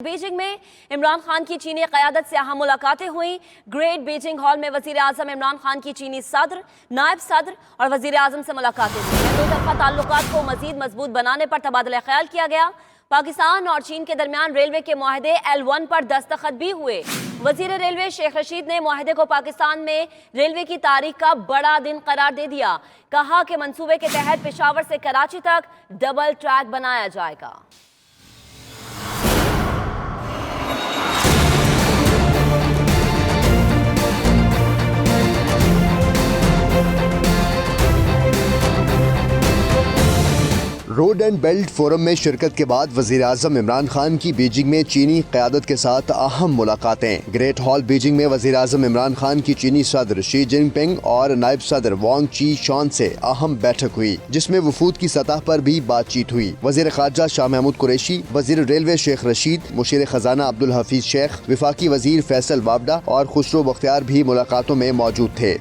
Beijing में इमरान खान की चीनी क़यादत से अहम मुलाकातें हुई। ग्रेट बीजिंग हॉल में वज़ीर आज़म इमरान खान की चीनी सदर, नायब सदर और वज़ीर आज़म से मुलाकातें हुई। दो तरफ़ा ताल्लुकात को मज़ीद मजबूत बनाने पर तबादला ख्याल किया गया। पाकिस्तान और चीन के दरमियान रेलवे के मुआहदे L1 पर दस्तखत भी हुए। वज़ीर रेलवे शेख रशीद ने मुआहदे को पाकिस्तान में रेलवे की तारीख का बड़ा दिन करार दे दिया। कहा कि मंसूबे के तहत पेशावर से कराची तक डबल ट्रैक बनाया जाएगा। रोड एंड बेल्ट फोरम में शिरकत के बाद वज़ीर आज़म इमरान खान की बीजिंग में चीनी क़यादत के साथ अहम मुलाकातें। ग्रेट हॉल बीजिंग में वज़ीर आज़म इमरान खान की चीनी सदर शी जिनपिंग और नायब सदर वांग ची शॉन से अहम बैठक हुई, जिसमें वफूद की सतह पर भी बातचीत हुई। वज़ीर ख़ारजा शाह महमूद कुरैशी, वज़ीर रेलवे शेख रशीद, मुशीर खजाना अब्दुल हफीज शेख, विफाकी वज़ीर फैसल वाबडा और खुसरो बख्तियार भी मुलाकातों में मौजूद थे।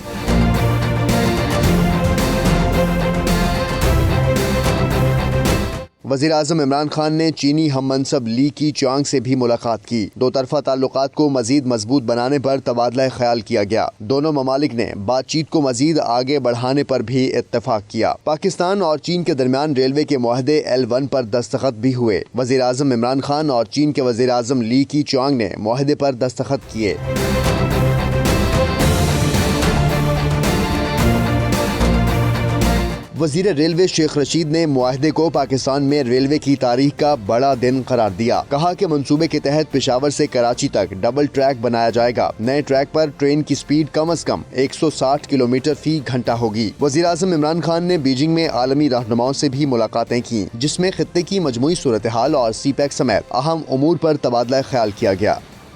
वज़ीर आज़म इमरान खान ने चीनी हम मनसब ली की च्यांग से भी मुलाकात की। दो तरफ़ा ताल्लुकात को मज़ीद मजबूत बनाने पर तबादला ख्याल किया गया। दोनों ममालिक ने बातचीत को मज़ीद आगे बढ़ाने पर भी इत्तफाक किया। पाकिस्तान और चीन के दरमियान रेलवे के मुआहदे L1 पर दस्तखत भी हुए। वज़ीर आज़म इमरान खान और चीन के वज़ीर आज़म ली की च्यांग ने मुआहदे पर दस्तखत किए। वज़ीर रेलवे शेख रशीद ने मुआहदे को पाकिस्तान में रेलवे की तारीख का बड़ा दिन करार दिया। कहा कि मंसूबे के तहत पेशावर से कराची तक डबल ट्रैक बनाया जाएगा। नए ट्रैक पर ट्रेन की स्पीड कम अज कम 160 किलोमीटर फी घंटा होगी। वज़ीर आज़म इमरान खान ने बीजिंग में आलमी रहनुमाओं से भी मुलाकातें की, जिसमें खित्ते की मजमूई सूरत हाल और CPEC समेत अहम उमूर पर तबादला ख्याल किया गया।